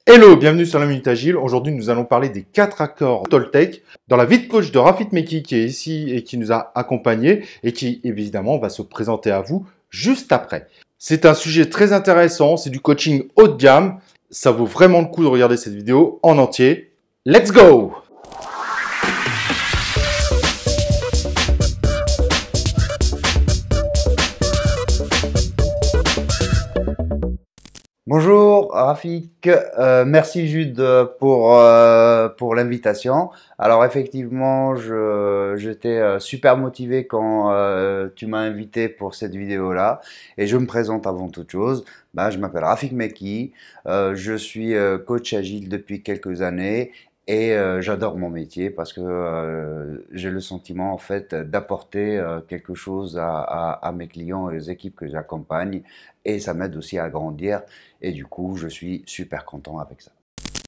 Hello, bienvenue sur la Minute Agile. Aujourd'hui, nous allons parler des 4 accords Toltec dans la vie de coach de Rafik Mekki qui est ici et qui nous a accompagnés et qui, évidemment, va se présenter à vous juste après. C'est un sujet très intéressant, c'est du coaching haut de gamme. Ça vaut vraiment le coup de regarder cette vidéo en entier. Let's go! Bonjour Rafik, merci Jude pour l'invitation. Alors effectivement, j'étais super motivé quand tu m'as invité pour cette vidéo-là et je me présente avant toute chose. Je m'appelle Rafik Mekki, je suis coach agile depuis quelques années et j'adore mon métier parce que j'ai le sentiment en fait d'apporter quelque chose à mes clients et aux équipes que j'accompagne et ça m'aide aussi à grandir et du coup je suis super content avec ça.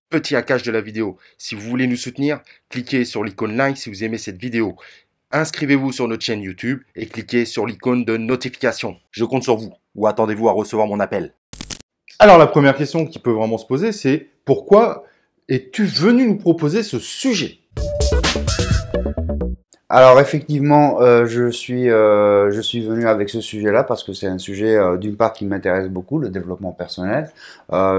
Petit hackage de la vidéo. Si vous voulez nous soutenir, cliquez sur l'icône like si vous aimez cette vidéo. Inscrivez-vous sur notre chaîne YouTube et cliquez sur l'icône de notification. Je compte sur vous ou attendez-vous à recevoir mon appel. Alors la première question qui peut vraiment se poser, c'est pourquoi es-tu venu nous proposer ce sujet? Alors effectivement, je suis venu avec ce sujet-là parce que c'est un sujet d'une part qui m'intéresse beaucoup, le développement personnel.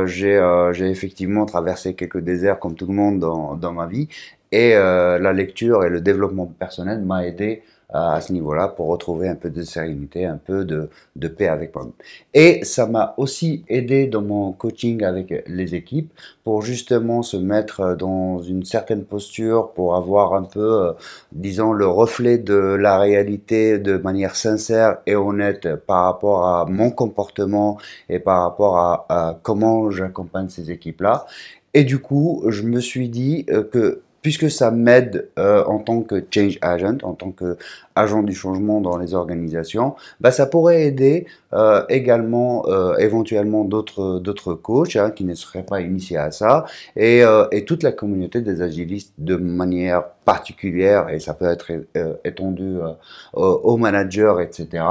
J'ai effectivement traversé quelques déserts comme tout le monde dans ma vie et la lecture et le développement personnel m'a aidé à ce niveau-là pour retrouver un peu de sérénité, un peu de paix avec moi-même. Et ça m'a aussi aidé dans mon coaching avec les équipes pour justement se mettre dans une certaine posture, pour avoir un peu, disons, le reflet de la réalité de manière sincère et honnête par rapport à mon comportement et par rapport à comment j'accompagne ces équipes-là. Et du coup, je me suis dit que puisque ça m'aide en tant que change agent, en tant que agent du changement dans les organisations, ça pourrait aider également éventuellement d'autres coachs qui ne seraient pas initiés à ça et toute la communauté des agilistes de manière particulière et ça peut être étendu aux managers, etc.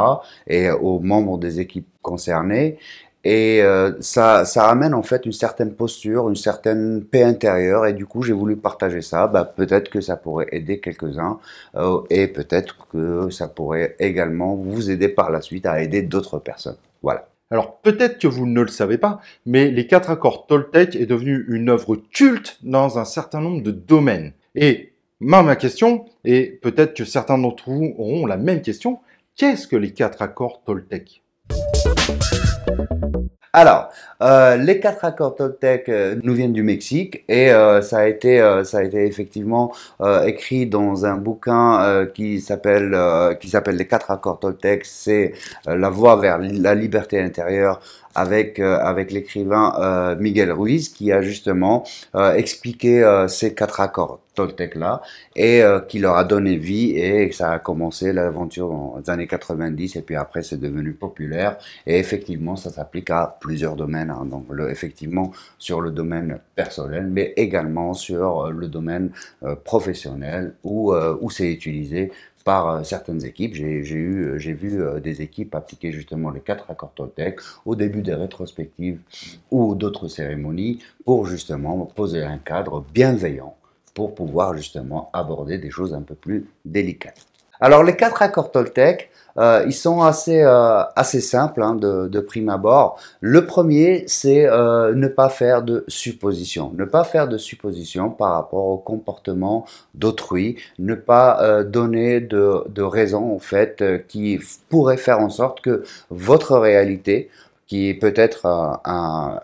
et aux membres des équipes concernées. Et ça ramène en fait une certaine posture, une certaine paix intérieure et du coup j'ai voulu partager ça. Peut-être que ça pourrait aider quelques-uns et peut-être que ça pourrait également vous aider par la suite à aider d'autres personnes. Voilà. Alors peut-être que vous ne le savez pas, mais les 4 accords Toltec est devenu une œuvre culte dans un certain nombre de domaines. Et ma question, et peut-être que certains d'entre vous auront la même question, qu'est-ce que les 4 accords Toltec ? Alors, les 4 accords Toltec nous viennent du Mexique et ça a été effectivement écrit dans un bouquin qui s'appelle les 4 accords Toltec. C'est la voie vers la liberté intérieure avec l'écrivain Miguel Ruiz qui a justement expliqué ces 4 accords Toltec là et qui leur a donné vie et ça a commencé l'aventure dans les années 90 et puis après c'est devenu populaire et effectivement ça s'applique à plusieurs domaines donc effectivement sur le domaine personnel mais également sur le domaine professionnel où c'est utilisé par certaines équipes. J'ai vu des équipes appliquer justement les 4 accords Toltec au début des rétrospectives ou d'autres cérémonies pour justement poser un cadre bienveillant pour pouvoir justement aborder des choses un peu plus délicates. Alors les 4 accords Toltec, ils sont assez simples de prime abord. Le premier, c'est ne pas faire de suppositions. Ne pas faire de suppositions par rapport au comportement d'autrui. Ne pas donner de raisons en fait qui pourraient faire en sorte que votre réalité, qui est peut-être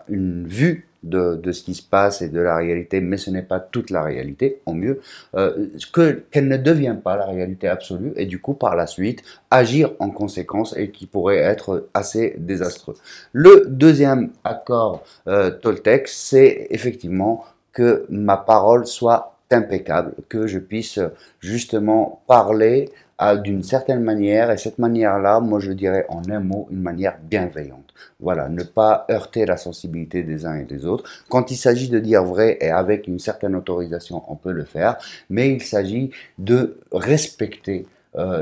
une vue de ce qui se passe et de la réalité, mais ce n'est pas toute la réalité, au mieux, qu'elle ne devienne pas la réalité absolue et du coup, par la suite, agir en conséquence et qui pourrait être assez désastreux. Le deuxième accord Toltec, c'est effectivement que ma parole soit impeccable, que je puisse justement parler d'une certaine manière, et cette manière-là, moi je dirais en un mot, une manière bienveillante. Voilà, ne pas heurter la sensibilité des uns et des autres. Quand il s'agit de dire vrai et avec une certaine autorisation, on peut le faire, mais il s'agit de respecter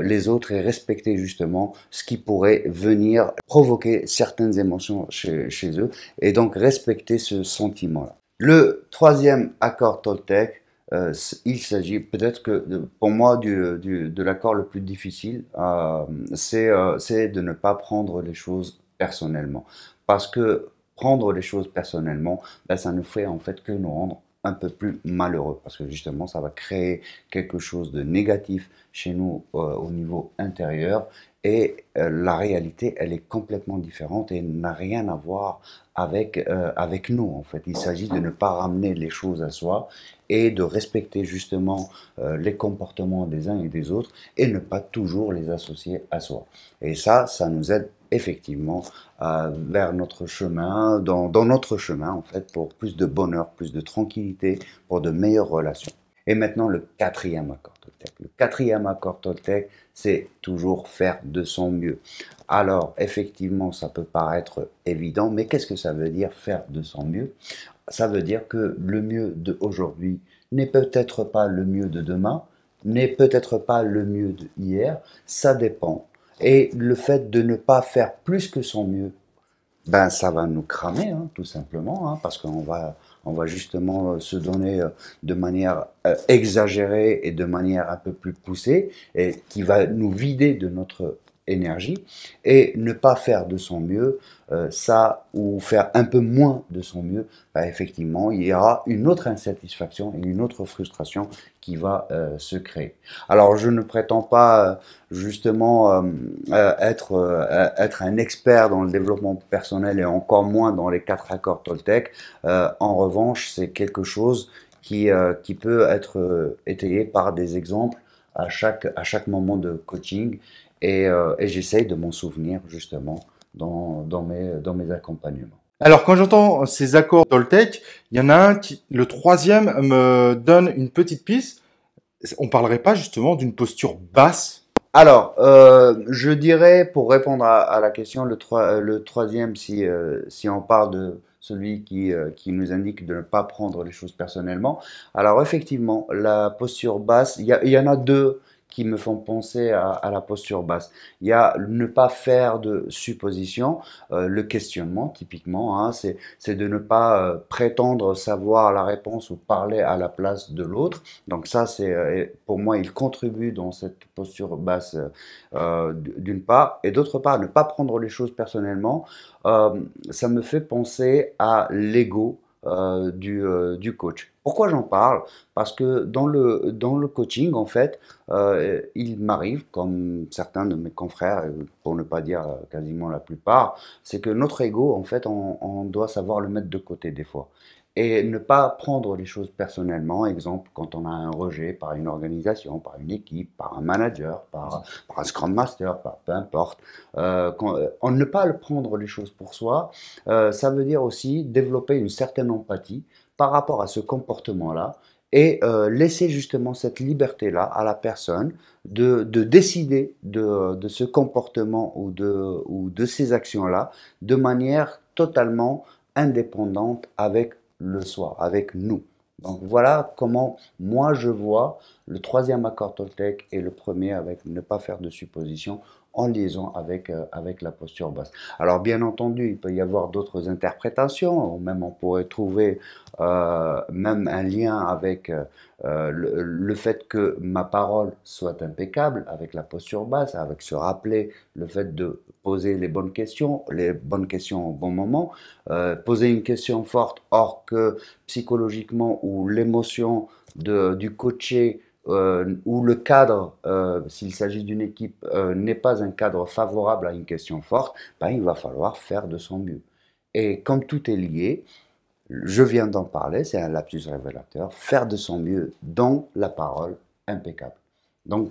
les autres et respecter justement ce qui pourrait venir provoquer certaines émotions chez eux et donc respecter ce sentiment-là. Le troisième accord Toltec, il s'agit peut-être que pour moi de l'accord le plus difficile, c'est de ne pas prendre les choses personnellement. Parce que prendre les choses personnellement, ben, ça ne fait en fait que nous rendre un peu plus malheureux. Parce que justement, ça va créer quelque chose de négatif chez nous au niveau intérieur. Et la réalité, elle est complètement différente et n'a rien à voir avec nous, en fait. Il s'agit de ne pas ramener les choses à soi et de respecter justement les comportements des uns et des autres et ne pas toujours les associer à soi. Et ça nous aide effectivement vers notre chemin, dans notre chemin, en fait, pour plus de bonheur, plus de tranquillité, pour de meilleures relations. Et maintenant, le quatrième accord Toltec. Le quatrième accord Toltec, c'est toujours faire de son mieux. Alors, effectivement, ça peut paraître évident, mais qu'est-ce que ça veut dire faire de son mieux? Ça veut dire que le mieux d'aujourd'hui n'est peut-être pas le mieux de demain, n'est peut-être pas le mieux de hier, ça dépend. Et le fait de ne pas faire plus que son mieux, ben ça va nous cramer, hein, tout simplement, hein, parce on va justement se donner de manière exagérée et de manière un peu plus poussée, et qui va nous vider de notre énergie, et ne pas faire de son mieux, ça, ou faire un peu moins de son mieux, ben effectivement, il y aura une autre insatisfaction et une autre frustration qui va se créer. Alors, je ne prétends pas justement être un expert dans le développement personnel et encore moins dans les 4 accords Toltec. En revanche, c'est quelque chose qui peut être étayé par des exemples à chaque moment de coaching et j'essaye de m'en souvenir justement dans mes accompagnements. Alors, quand j'entends ces accords Toltec, il y en a un le troisième me donne une petite piste. On parlerait pas justement d'une posture basse? Alors, je dirais, pour répondre à la question, le troisième, si on parle de celui qui nous indique de ne pas prendre les choses personnellement. Alors, effectivement, la posture basse, il y en a deux qui me font penser à la posture basse. Il y a ne pas faire de suppositions, le questionnement, typiquement, hein, c'est de ne pas prétendre savoir la réponse ou parler à la place de l'autre. Donc ça, pour moi, il contribue dans cette posture basse d'une part, et d'autre part, ne pas prendre les choses personnellement. Ça me fait penser à l'ego du coach. Pourquoi j'en parle? Parce que dans le coaching, en fait, il m'arrive, comme certains de mes confrères, pour ne pas dire quasiment la plupart, c'est que notre ego, en fait, on doit savoir le mettre de côté des fois et ne pas prendre les choses personnellement. Exemple, quand on a un rejet par une organisation, par une équipe, par un manager, par un Scrum Master, peu importe, on ne pas le prendre les choses pour soi, ça veut dire aussi développer une certaine empathie par rapport à ce comportement-là et laisser justement cette liberté-là à la personne de décider de ce comportement ou de ces actions-là de manière totalement indépendante avec le soi, avec nous. Donc voilà comment moi je vois le troisième accord Toltec et le premier avec ne pas faire de suppositions en liaison avec la posture basse. Alors bien entendu, il peut y avoir d'autres interprétations, ou même on pourrait trouver même un lien avec le fait que ma parole soit impeccable, avec la posture basse, avec se rappeler le fait de poser les bonnes questions au bon moment, poser une question forte, or que psychologiquement ou l'émotion du coaché où le cadre, s'il s'agit d'une équipe, n'est pas un cadre favorable à une question forte, ben, il va falloir faire de son mieux. Et comme tout est lié, je viens d'en parler, c'est un lapsus révélateur, faire de son mieux dans la parole impeccable. Donc,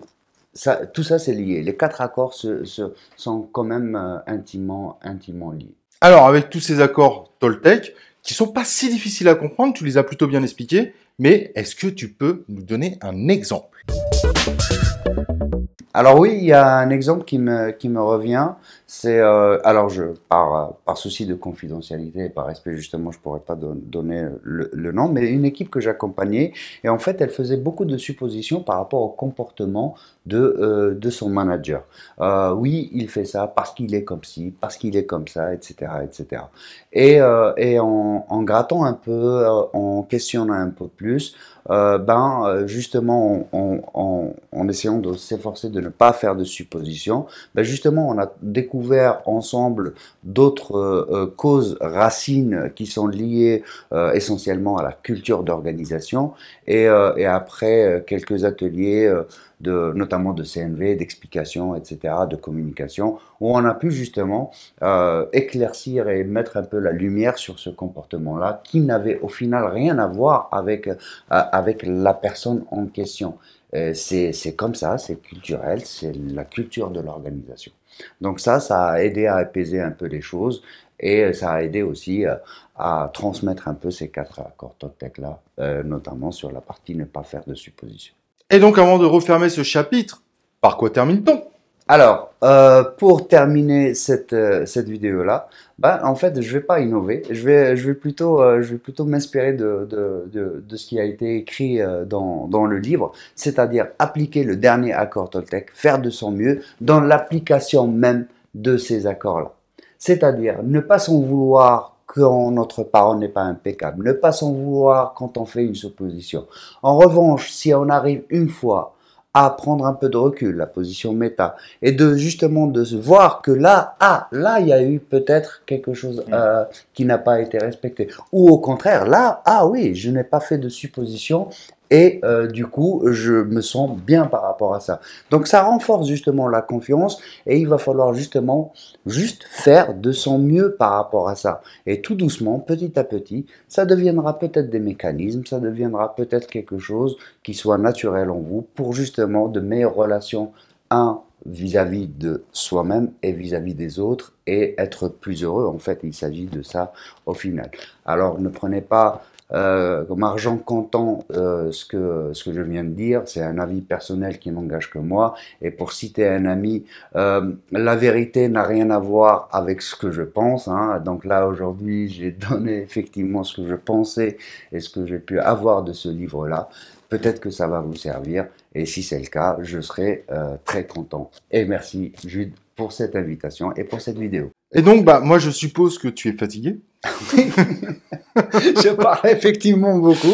tout ça, c'est lié. Les 4 accords sont quand même intimement liés. Alors, avec tous ces accords Toltec, qui sont pas si difficiles à comprendre, tu les as plutôt bien expliqués, mais est-ce que tu peux nous donner un exemple? Alors oui, il y a un exemple qui me revient, Alors par souci de confidentialité et par respect justement, je pourrais pas donner le nom, mais une équipe que j'accompagnais et en fait, elle faisait beaucoup de suppositions par rapport au comportement de son manager. Oui, il fait ça parce qu'il est comme ci, parce qu'il est comme ça, etc., etc. Et en grattant un peu, en questionnant un peu plus, justement, en essayant de s'efforcer de ne pas faire de suppositions, ben justement, on a découvert ensemble d'autres causes racines qui sont liées essentiellement à la culture d'organisation et après quelques ateliers notamment de CNV, d'explication, etc., de communication, où on a pu justement éclaircir et mettre un peu la lumière sur ce comportement-là qui n'avait au final rien à voir avec la personne en question. C'est comme ça, c'est culturel, c'est la culture de l'organisation. Donc ça a aidé à apaiser un peu les choses et ça a aidé aussi à transmettre un peu ces 4 accords Toltec-là, notamment sur la partie ne pas faire de suppositions. Et donc, avant de refermer ce chapitre, par quoi termine-t-on? Alors, pour terminer cette vidéo-là, en fait, je vais pas innover. Je vais plutôt m'inspirer de ce qui a été écrit dans le livre, c'est-à-dire appliquer le dernier accord Toltec, faire de son mieux dans l'application même de ces accords-là. C'est-à-dire ne pas s'en vouloir quand notre parole n'est pas impeccable, ne pas s'en vouloir quand on fait une supposition. En revanche, si on arrive une fois à prendre un peu de recul, la position méta, et de justement de se voir que là, il y a eu peut-être quelque chose qui n'a pas été respecté. Ou au contraire, là, oui, je n'ai pas fait de supposition et du coup, je me sens bien par rapport à ça. Donc ça renforce justement la confiance et il va falloir justement juste faire de son mieux par rapport à ça. Et tout doucement, petit à petit, ça deviendra peut-être des mécanismes, ça deviendra peut-être quelque chose qui soit naturel en vous pour justement de meilleures relations, vis-à-vis de soi-même et vis-à-vis des autres et être plus heureux. En fait, il s'agit de ça au final. Alors, ne prenez pas comme argent comptant ce que je viens de dire, c'est un avis personnel qui n'engage que moi. Et pour citer un ami, la vérité n'a rien à voir avec ce que je pense. Donc là, aujourd'hui, j'ai donné effectivement ce que je pensais et ce que j'ai pu avoir de ce livre-là. Peut-être que ça va vous servir. Et si c'est le cas, je serai très content. Et merci, Jude, pour cette invitation et pour cette vidéo. Et donc, moi, je suppose que tu es fatigué. Je parle effectivement beaucoup.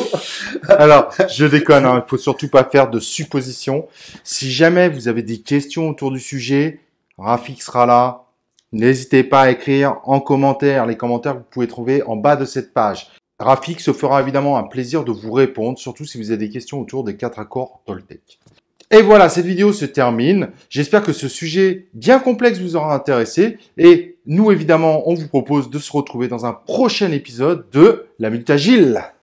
Alors, je déconne, il ne faut surtout pas faire de suppositions. Si jamais vous avez des questions autour du sujet, Rafik sera là. N'hésitez pas à écrire en commentaire. Les commentaires, vous pouvez trouver en bas de cette page. Rafik se fera évidemment un plaisir de vous répondre, surtout si vous avez des questions autour des 4 accords Toltec. Et voilà, cette vidéo se termine. J'espère que ce sujet bien complexe vous aura intéressé. Et nous, évidemment, on vous propose de se retrouver dans un prochain épisode de La Minute Agile.